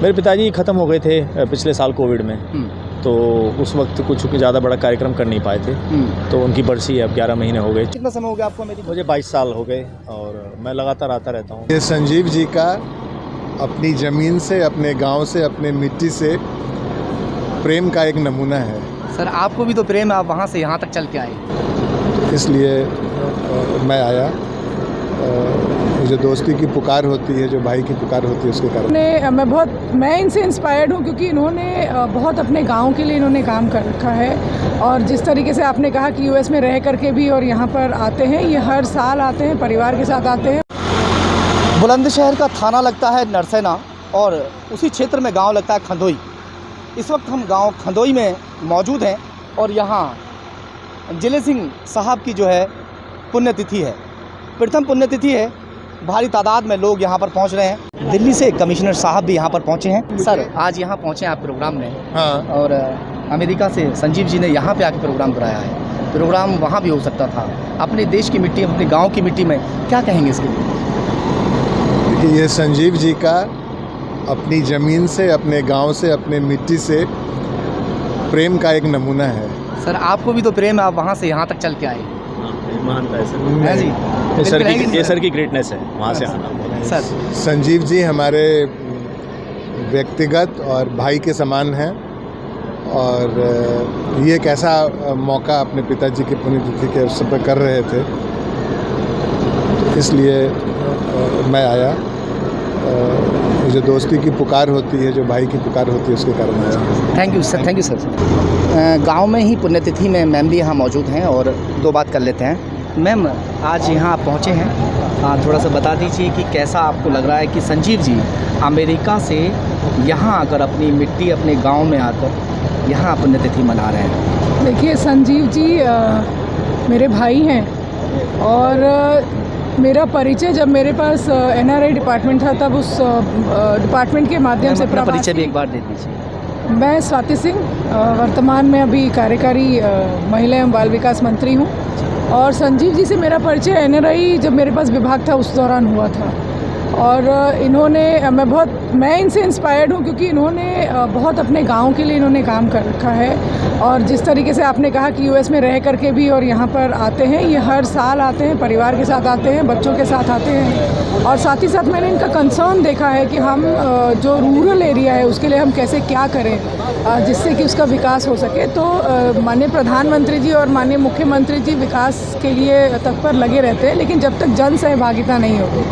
मेरे पिताजी ख़त्म हो गए थे पिछले साल कोविड में, तो उस वक्त कुछ ज़्यादा बड़ा कार्यक्रम कर नहीं पाए थे, तो उनकी बरसी है, अब 11 महीने हो गए। कितना समय हो गया आपको अमेरिका? मुझे 22 साल हो गए और मैं लगातार आता रहता हूँ। ये संजीव जी का अपनी ज़मीन से, अपने गांव से, अपने मिट्टी से प्रेम का एक नमूना है। सर आपको भी तो प्रेम है, आप वहाँ से यहाँ तक चल के आए। इसलिए मैं आया। जो दोस्ती की पुकार होती है, जो भाई की पुकार होती है, उसके कारण मैं इनसे इंस्पायर्ड हूँ, क्योंकि इन्होंने बहुत अपने गांव के लिए इन्होंने काम कर रखा है। और जिस तरीके से आपने कहा कि यूएस में रह करके भी और यहाँ पर आते हैं, ये हर साल आते हैं, परिवार के साथ आते हैं। बुलंदशहर का थाना लगता है नरसेना और उसी क्षेत्र में गांव लगता है खंदोई। इस वक्त हम गांव खंदोई में मौजूद हैं और यहाँ जिले सिंह साहब की जो है पुण्यतिथि है, प्रथम पुण्यतिथि है। भारी तादाद में लोग यहाँ पर पहुँच रहे हैं। दिल्ली से कमिश्नर साहब भी यहाँ पर पहुँचे हैं। सर आज यहाँ पहुँचे आप प्रोग्राम में। हाँ। और अमेरिका से संजीव जी ने यहाँ पे आके प्रोग्राम कराया है। प्रोग्राम वहाँ भी हो सकता था। अपने देश की मिट्टी, अपने गाँव की मिट्टी में क्या कहेंगे इसके लिए? देखिए, ये संजीव जी का अपनी ज़मीन से, अपने गांव से, अपने मिट्टी से प्रेम का एक नमूना है। सर आपको भी तो प्रेम है, आप वहाँ से यहाँ तक चल के आए। मानता है है जी, ये सर की ग्रेटनेस है वहाँ से आना। सर संजीव जी हमारे व्यक्तिगत और भाई के समान हैं और ये एक ऐसा मौका अपने पिताजी की पुण्यतिथि के अवसर पर कर रहे थे, तो इसलिए मैं आया। जो दोस्ती की पुकार होती है, जो भाई की पुकार होती है, उसके कारण आया। Thank you sir, thank you sir. गांव में ही पुण्यतिथि में मैम भी यहाँ मौजूद हैं और दो बात कर लेते हैं। मैम आज यहाँ आप पहुँचे हैं, थोड़ा सा बता दीजिए कि कैसा आपको लग रहा है कि संजीव जी अमेरिका से यहाँ आकर अपनी मिट्टी, अपने गांव में आकर यहाँ पुण्यतिथि मना रहे हैं। देखिए, संजीव जी मेरे भाई हैं और मेरा परिचय जब मेरे पास एनआरआई डिपार्टमेंट था, तब उस डिपार्टमेंट के माध्यम से अपना परिचय भी एक बार दे दीजिए। मैं स्वाति सिंह, वर्तमान में अभी कार्यकारी महिला एवं बाल विकास मंत्री हूँ। और संजीव जी से मेरा परिचय एनआरआई जब मेरे पास विभाग था उस दौरान हुआ था। और इन्होंने मैं इनसे इंस्पायर्ड हूँ, क्योंकि इन्होंने बहुत अपने गांव के लिए इन्होंने काम कर रखा है। और जिस तरीके से आपने कहा कि यूएस में रह करके भी और यहाँ पर आते हैं, ये हर साल आते हैं, परिवार के साथ आते हैं, बच्चों के साथ आते हैं। और साथ ही साथ मैंने इनका कंसर्न देखा है कि हम जो रूरल एरिया है उसके लिए हम कैसे क्या करें जिससे कि उसका विकास हो सके। तो माननीय प्रधानमंत्री जी और माननीय मुख्यमंत्री जी विकास के लिए तत्पर लगे रहते हैं, लेकिन जब तक जन सहभागिता नहीं होगी,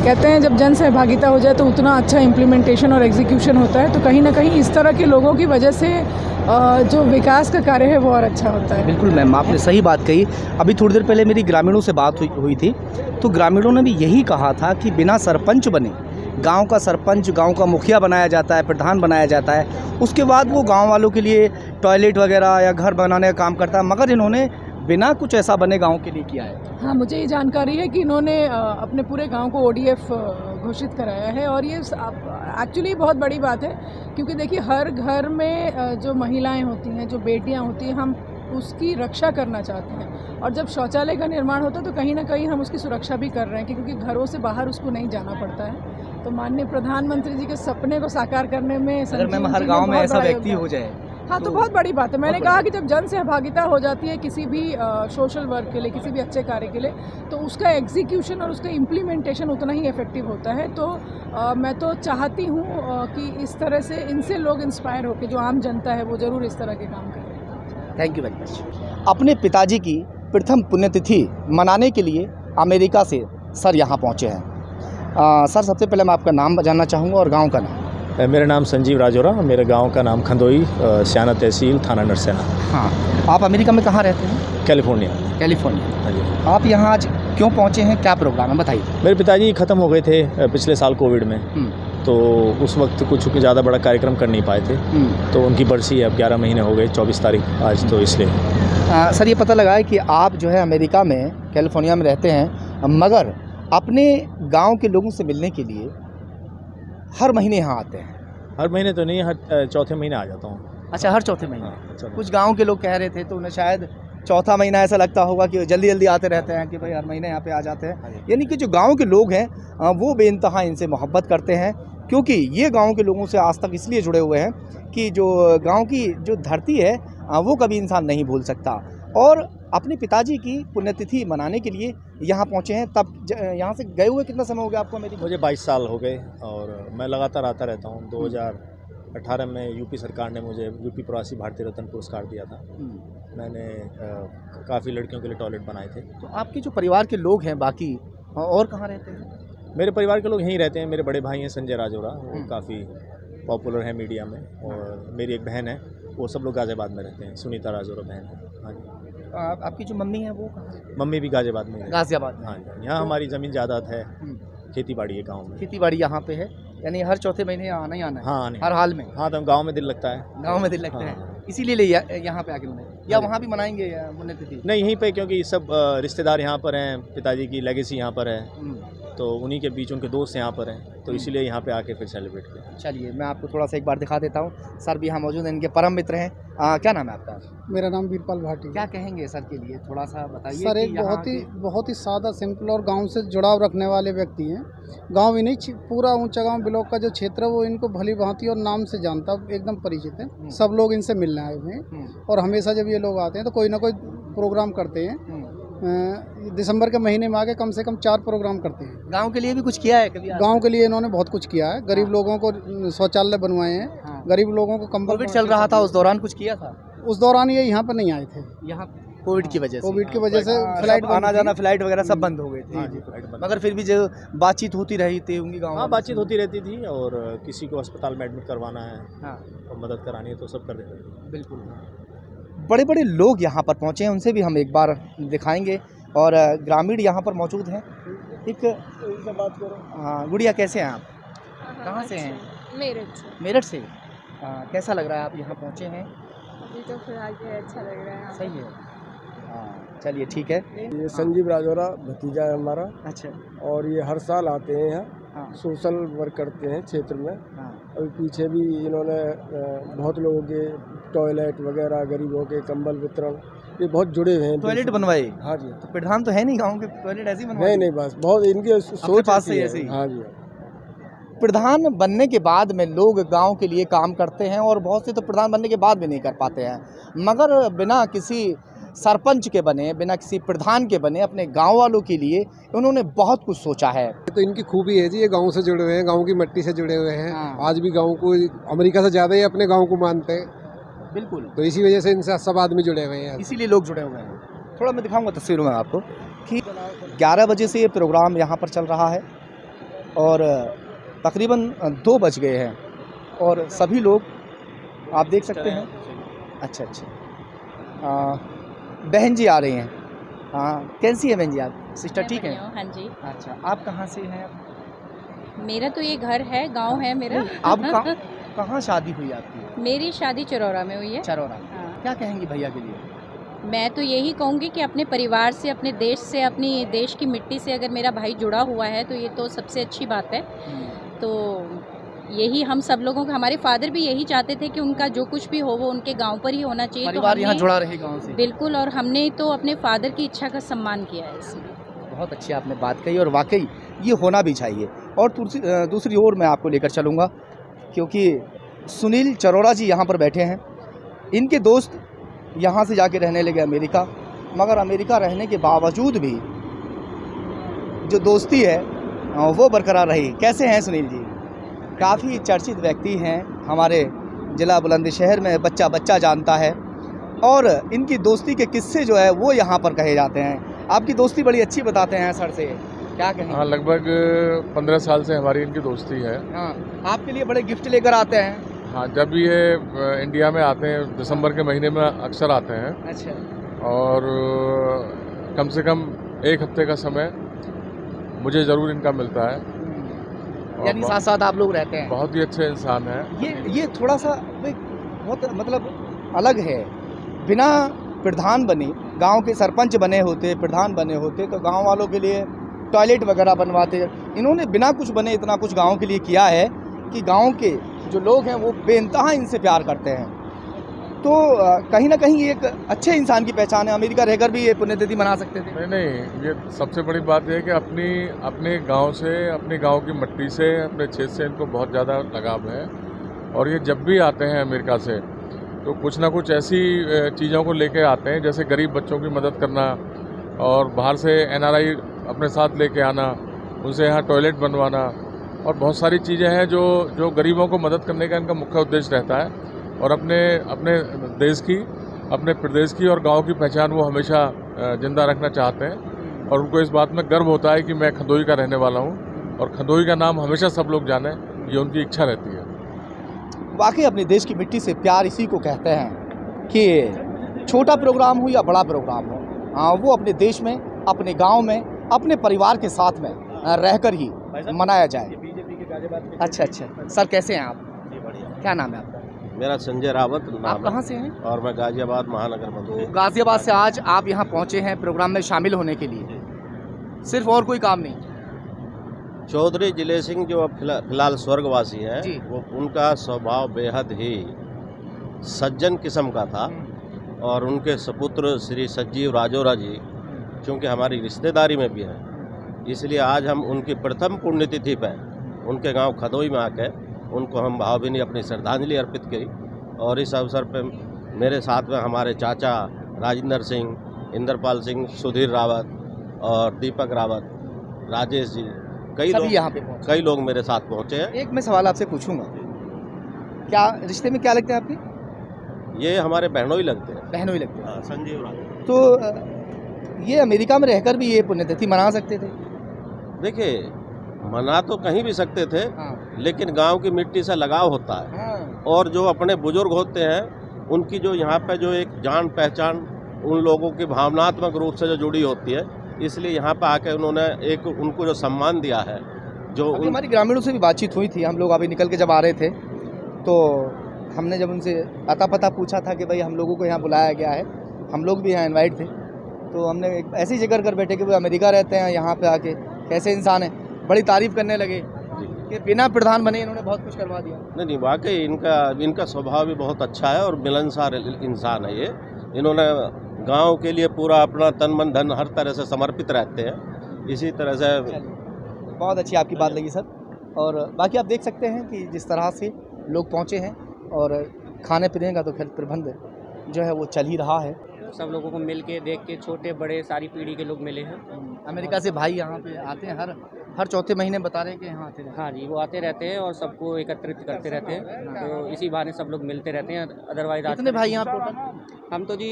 कहते हैं जब जन सहभागिता हो जाए तो उतना अच्छा इम्प्लीमेंटेशन और एग्जीक्यूशन होता है। तो कहीं ना कहीं इस तरह के लोगों की वजह से जो विकास का कार्य है वो और अच्छा होता है। बिल्कुल मैम, आपने सही बात कही। अभी थोड़ी देर पहले मेरी ग्रामीणों से बात हुई थी, तो ग्रामीणों ने भी यही कहा था कि बिना सरपंच बने, गांव का सरपंच, गांव का मुखिया बनाया जाता है, प्रधान बनाया जाता है, उसके बाद वो गांव वालों के लिए टॉयलेट वगैरह या घर बनाने का काम करता है, मगर इन्होंने बिना कुछ ऐसा बने गांव के लिए किया है। हाँ, मुझे ये जानकारी है कि इन्होंने अपने पूरे गांव को ओडीएफ घोषित कराया है। और ये एक्चुअली बहुत बड़ी बात है, क्योंकि देखिए हर घर में जो महिलाएं होती हैं, जो बेटियां होती हैं, हम उसकी रक्षा करना चाहते हैं। और जब शौचालय का निर्माण होता है तो कहीं ना कहीं हम उसकी सुरक्षा भी कर रहे हैं, क्योंकि घरों से बाहर उसको नहीं जाना पड़ता है। तो माननीय प्रधानमंत्री जी के सपने को साकार करने में अगर मैम हर गाँव में ऐसा व्यक्ति हो जाए, हाँ, तो बहुत बड़ी बात है। मैंने कहा कि जब जन सहभागिता हो जाती है किसी भी सोशल वर्क के लिए, किसी भी अच्छे कार्य के लिए, तो उसका एग्जीक्यूशन और उसका इम्प्लीमेंटेशन उतना ही इफेक्टिव होता है। तो मैं तो चाहती हूँ कि इस तरह से इनसे लोग इंस्पायर होकर, जो आम जनता है वो ज़रूर इस तरह के काम करें। Thank you very much. अपने पिताजी की प्रथम पुण्यतिथि मनाने के लिए अमेरिका से सर यहाँ पहुँचे हैं। सर सबसे पहले मैं आपका नाम जानना चाहूँगा और गाँव का नाम। मेरा नाम संजीव राजौरा, मेरे गांव का नाम खंदोई, स्याना तहसील, थाना नरसेना। हाँ, आप अमेरिका में कहाँ रहते हैं? कैलिफोर्निया। कैलिफोर्निया। हाँ जी। आप यहाँ आज क्यों पहुँचे हैं, क्या प्रोग्राम है, बताइए। मेरे पिताजी ख़त्म हो गए थे पिछले साल कोविड में, तो उस वक्त कुछ ज़्यादा बड़ा कार्यक्रम कर नहीं पाए थे, तो उनकी बरसी है, अब 11 महीने हो गए, 24 तारीख आज, तो इसलिए। सर ये पता लगा है कि आप जो है अमेरिका में, कैलिफोर्निया में रहते हैं, मगर अपने गाँव के लोगों से मिलने के लिए हर महीने यहाँ आते हैं। हर महीने तो नहीं, हर चौथे महीने आ जाता हूँ। अच्छा, हर चौथे महीने। हाँ, कुछ गांव के लोग कह रहे थे, तो उन्हें शायद चौथा महीना ऐसा लगता होगा कि जल्दी जल्दी आते रहते हैं कि भाई हर महीने यहाँ पे आ जाते हैं। यानी कि जो गांव के लोग हैं वो बेइंतहा इनसे मोहब्बत करते हैं क्योंकि ये गांव के लोगों से आज तक इसलिए जुड़े हुए हैं कि जो गांव की जो धरती है वो कभी इंसान नहीं भूल सकता। और अपने पिताजी की पुण्यतिथि मनाने के लिए यहाँ पहुँचे हैं। तब यहाँ से गए हुए कितना समय हो गया आपको अमेरिका? मुझे 22 साल हो गए और मैं लगातार आता रहता हूँ। 2018 में यूपी सरकार ने मुझे यूपी प्रवासी भारतीय रत्न पुरस्कार दिया था। मैंने काफ़ी लड़कियों के लिए टॉयलेट बनाए थे। तो आपके जो परिवार के लोग हैं बाकी और कहाँ रहते हैं? मेरे परिवार के लोग यहीं रहते हैं। मेरे बड़े भाई हैं संजय राजौरा, वो काफ़ी पॉपुलर है मीडिया में, और मेरी एक बहन है, वो सब लोग गाज़ियाबाद में रहते हैं। सुनीता राजौरा बहन है। हाँ जी। आपकी जो मम्मी है वो कहाँ है? मम्मी भी गाज़ियाबाद में है। गाज़ियाबाद। हाँ जी। यहाँ हमारी ज़मीन जायदाद है, खेती बाड़ी है गाँव में। खेती बाड़ी यहाँ पे है, यानी हर चौथे महीने आना ही आना है? हाँ, हर हाल में? हाँ, तो गाँव में दिल लगता है। गाँव में दिल लगता है, इसीलिए यहाँ पे आके मनाए, या वहाँ भी मनाएंगे पुण्यतिथि? नहीं, यहीं पे, क्योंकि सब रिश्तेदार यहाँ पर हैं, पिताजी की लेगेसी यहाँ पर है, तो उन्हीं के बीच उनके दोस्त यहाँ पर हैं, तो इसीलिए यहाँ पे आके फिर सेलिब्रेट किया। चलिए मैं आपको थोड़ा सा एक बार दिखा देता हूँ। सर भी यहाँ मौजूद हैं, इनके परम मित्र हैं। क्या नाम है आपका? मेरा नाम वीरपाल भाटी। क्या कहेंगे सर के लिए, थोड़ा सा बताइए। सर एक बहुत ही सादा सिंपल और गांव से जुड़ाव रखने वाले व्यक्ति हैं। गांव ही नहीं, पूरा ऊंचा गांव ब्लॉक का जो क्षेत्र है वो इनको भली भांति और नाम से जानता, एकदम परिचित है। सब लोग इनसे मिलने आए हुए हैं और हमेशा जब ये लोग आते हैं तो कोई ना कोई प्रोग्राम करते हैं। दिसंबर के महीने में आके कम से कम 4 प्रोग्राम करते हैं। गांव के लिए भी कुछ किया है कभी? गांव के लिए इन्होंने बहुत कुछ किया है। गरीब लोगों को शौचालय बनवाए हैं, गरीब लोगों को कंबल। कोविड चल रहा था, उस दौरान कुछ किया था? उस दौरान ये यहाँ पर नहीं आए थे। यहाँ कोविड की वजह से फ्लाइट आना जाना, फ्लाइट वगैरह सब बंद हो गए थे। मगर फिर भी जो बातचीत होती रही थी उनकी गाँव? हाँ, बातचीत होती रहती थी, और किसी को अस्पताल में एडमिट करवाना है और मदद करानी है तो सब कर देते हैं। बिल्कुल। बड़े बड़े लोग यहाँ पर पहुँचे हैं, उनसे भी हम एक बार दिखाएंगे। और ग्रामीण यहाँ पर मौजूद हैं। एक बात करो। हाँ गुड़िया, कैसे हैं आप? कहाँ से हैं? मेरठ से। कैसा लग रहा है आप यहाँ पहुँचे हैं? अभी तो फिलहाल अच्छा लग रहा है। सही है। हाँ चलिए ठीक है। ये संजीव राजौरा भतीजा है हमारा। अच्छा। और ये हर साल आते हैं यहाँ। हाँ। सोशल वर्क करते हैं क्षेत्र में। हाँ। अभी पीछे भी इन्होंने बहुत लोगों के टॉयलेट वगैरह, गरीबों के कंबल वितरण, ये बहुत जुड़े हुए हैं। टॉयलेट बनवाए? हाँ जी। तो प्रधान तो है नहीं गांव के, टॉयलेट ऐसे ही बनवाए? नहीं, बस बहुत इनकी सोच पास से ऐसे ही। हाँ जी। प्रधान बनने के बाद में लोग गांव के लिए काम करते हैं, और बहुत से तो प्रधान बनने के बाद भी नहीं कर पाते हैं, मगर बिना किसी सरपंच के बने, बिना किसी प्रधान के बने, अपने गांव वालों के लिए उन्होंने बहुत कुछ सोचा है। तो इनकी खूबी है जी, ये गांव से जुड़े हुए हैं, गांव की मिट्टी से जुड़े हुए हैं। हाँ। आज भी गांव को अमेरिका से ज़्यादा ही अपने गांव को मानते हैं। बिल्कुल। तो इसी वजह से इनसे सब आदमी जुड़े हुए हैं, इसीलिए लोग जुड़े हुए हैं। थोड़ा मैं दिखाऊंगा तस्वीरों में आपको कि 11 बजे से ये प्रोग्राम यहाँ पर चल रहा है और तकरीबन 2 बज गए हैं, और सभी लोग आप देख सकते हैं। अच्छा। बहन जी आ रही हैं। हाँ, कैसी है बहन जी आप? सिस्टर ठीक है? हाँ जी। अच्छा, आप कहाँ से हैं? मेरा तो ये घर है, गांव है मेरा। आप कहाँ शादी हुई आपकी? मेरी शादी चरौरा में हुई है। चरौरा। हाँ। क्या कहेंगी भैया के लिए? मैं तो यही कहूँगी कि अपने परिवार से, अपने देश से, अपनी देश की मिट्टी से अगर मेरा भाई जुड़ा हुआ है तो ये तो सबसे अच्छी बात है। तो यही हम सब लोगों का, हमारे फादर भी यही चाहते थे कि उनका जो कुछ भी हो वो उनके गांव पर ही होना चाहिए। परिवार तो यहाँ जुड़ा रहे गांव से। बिल्कुल, और हमने तो अपने फादर की इच्छा का सम्मान किया है इसमें। बहुत अच्छी आपने बात कही, और वाकई ये होना भी चाहिए। और दूसरी ओर मैं आपको लेकर चलूँगा, क्योंकि सुनील चरोड़ा जी यहाँ पर बैठे हैं। इनके दोस्त यहाँ से जाके रहने लगे अमेरिका, मगर अमेरिका रहने के बावजूद भी जो दोस्ती है वो बरकरार रही। कैसे हैं सुनील जी? काफ़ी चर्चित व्यक्ति हैं हमारे ज़िला बुलंदशहर में, बच्चा जानता है, और इनकी दोस्ती के किस्से जो है वो यहाँ पर कहे जाते हैं। आपकी दोस्ती बड़ी अच्छी बताते हैं सर से, क्या कहें? हाँ, लगभग 15 साल से हमारी इनकी दोस्ती है। हाँ, आपके लिए बड़े गिफ्ट लेकर आते हैं? हाँ, जब ये इंडिया में आते हैं, दिसंबर के महीने में अक्सर आते हैं। अच्छा। और कम से कम 1 हफ्ते का समय मुझे ज़रूर इनका मिलता है। यानी साथ साथ आप लोग रहते हैं? बहुत ही अच्छे इंसान हैं। ये थोड़ा सा बहुत मतलब अलग है। बिना प्रधान बने, गांव के सरपंच बने होते, प्रधान बने होते, तो गांव वालों के लिए टॉयलेट वगैरह बनवाते। इन्होंने बिना कुछ बने इतना कुछ गांव के लिए किया है कि गांव के जो लोग हैं वो बेइंतहा इनसे प्यार करते हैं। तो कहीं ना कहीं एक अच्छे इंसान की पहचान है। अमेरिका रहकर भी ये पुण्यतिथि मना सकते थे। नहीं, ये सबसे बड़ी बात यह है कि अपने गांव से, अपने गांव की मिट्टी से, अपने क्षेत्र से इनको बहुत ज़्यादा लगाव है। और ये जब भी आते हैं अमेरिका से तो कुछ ना कुछ ऐसी चीज़ों को लेके आते हैं, जैसे गरीब बच्चों की मदद करना और बाहर से NRI अपने साथ लेके आना, उनसे यहाँ टॉयलेट बनवाना और बहुत सारी चीज़ें हैं जो गरीबों को मदद करने का इनका मुख्य उद्देश्य रहता है। और अपने देश की, अपने प्रदेश की और गांव की पहचान वो हमेशा जिंदा रखना चाहते हैं। और उनको इस बात में गर्व होता है कि मैं खंदोई का रहने वाला हूँ और खंदोई का नाम हमेशा सब लोग जाने, ये उनकी इच्छा रहती है। वाकई अपने देश की मिट्टी से प्यार इसी को कहते हैं कि छोटा प्रोग्राम हो या बड़ा प्रोग्राम हो, वो अपने देश में, अपने गांव में, अपने परिवार के साथ में रहकर ही मनाया जाए। अच्छा, सर कैसे हैं आप? क्या नाम है आपका? मेरा संजय रावत नाम आप है कहाँ से हैं? और मैं गाजियाबाद महानगर मंत्री। तो गाजियाबाद से आज आप यहाँ पहुँचे हैं प्रोग्राम में शामिल होने के लिए, सिर्फ और कोई काम नहीं? चौधरी जिले सिंह जो अब फिलहाल स्वर्गवासी हैं, जी। वो उनका स्वभाव बेहद ही सज्जन किस्म का था। और उनके सपुत्र श्री सजीव राजौरा जी चूँकि हमारी रिश्तेदारी में भी हैं, इसलिए आज हम उनकी प्रथम पुण्यतिथि पर उनके गांव खदोई में आके उनको हम भावभीनी अपनी श्रद्धांजलि अर्पित की। और इस अवसर पर मेरे साथ में हमारे चाचा राजेंद्र सिंह, इंद्रपाल सिंह, सुधीर रावत और दीपक रावत, राजेश जी, कई लोग मेरे साथ पहुंचे हैं। एक मैं सवाल आपसे पूछूंगा, क्या रिश्ते में क्या लगते हैं आपके? ये हमारे बहनों ही लगते हैं। बहनों ही लगते हैं। हाँ, संजीव रावत। तो ये अमेरिका में रहकर भी ये पुण्यतिथि मना सकते थे? देखिए, मना तो कहीं भी सकते थे, लेकिन गांव की मिट्टी से लगाव होता है। और जो अपने बुजुर्ग होते हैं, उनकी जो यहाँ पे जो एक जान पहचान उन लोगों की भावनात्मक रूप से जो जुड़ी होती है, इसलिए यहाँ पे आके उन्होंने एक उनको जो सम्मान दिया है, जो हमारी ग्रामीणों से भी बातचीत हुई थी। हम लोग अभी निकल के जब आ रहे थे तो हमने जब उनसे अता पता पूछा था कि भाई हम लोगों को यहाँ बुलाया गया है, हम लोग भी यहाँ इनवाइट थे, तो हमने ऐसे ही जिक्र कर बैठे कि वो अमेरिका रहते हैं, यहाँ पे आके कैसे इंसान है, बड़ी तारीफ़ करने लगे कि बिना प्रधान बने इन्होंने बहुत कुछ करवा दिया। नहीं, वाकई इनका स्वभाव भी बहुत अच्छा है और मिलनसार इंसान है ये। इन्होंने गांव के लिए पूरा अपना तन मन धन हर तरह से समर्पित रहते हैं। इसी तरह से बहुत अच्छी आपकी बात लगी सर। और बाकी आप देख सकते हैं कि जिस तरह से लोग पहुँचे हैं और खाने पीने का तो खैर प्रबंध जो है वो चल ही रहा है। सब लोगों को मिल के देख के, छोटे बड़े सारी पीढ़ी के लोग मिले हैं। अमेरिका से भाई यहाँ पे आते हैं, हर चौथे महीने बता रहे हैं कि यहाँ आते हैं। हाँ जी, वो आते रहते हैं और सबको एकत्रित करते रहते हैं, तो इसी बहाने सब लोग मिलते रहते हैं। अदरवाइज कितने भाई यहाँ टोटल? हम तो जी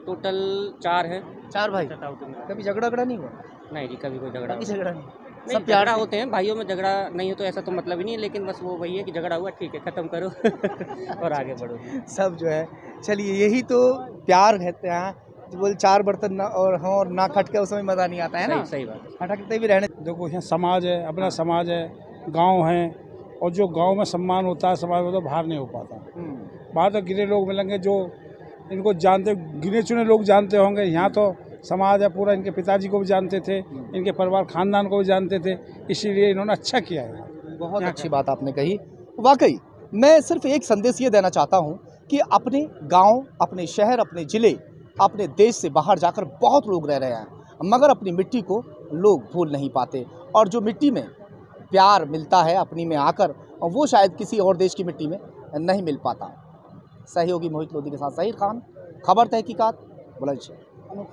टोटल 4 हैं। 4 भाई? कभी झगड़ा नहीं हुआ? नहीं जी, कभी कोई झगड़ा नहीं। सब झगड़ा होते हैं भाइयों में, झगड़ा नहीं हो तो ऐसा तो मतलब ही नहीं है, लेकिन बस वो वही है कि झगड़ा हुआ, ठीक है, ख़त्म करो और आगे बढ़ो। सब जो है, चलिए यही तो प्यार कहते हैं। तो बोल 4 बर्तन ना और ना खटके, उसमें मज़ा नहीं आता है ना। सही बात है। खटकते भी रहने। देखो, यहाँ समाज है, अपना समाज है, गांव है, और जो गांव में सम्मान होता है समाज में तो बाहर नहीं हो पाता। बाहर तो गिने लोग मिलेंगे जो इनको जानते, गिने चुने लोग जानते होंगे। यहाँ तो समाज है पूरा, इनके पिताजी को भी जानते थे, इनके परिवार खानदान को भी जानते थे, इसीलिए इन्होंने अच्छा किया है। बहुत अच्छी बात आपने कही। वाकई मैं सिर्फ एक संदेश ये देना चाहता हूँ कि अपने गांव, अपने शहर, अपने ज़िले, अपने देश से बाहर जाकर बहुत लोग रह रहे हैं, मगर अपनी मिट्टी को लोग भूल नहीं पाते। और जो मिट्टी में प्यार मिलता है अपनी में आकर, वो शायद किसी और देश की मिट्टी में नहीं मिल पाता। सहयोगी मोहित लोधी के साथ ज़हीर खान, खबर तहकीकात, बुलंदशहर।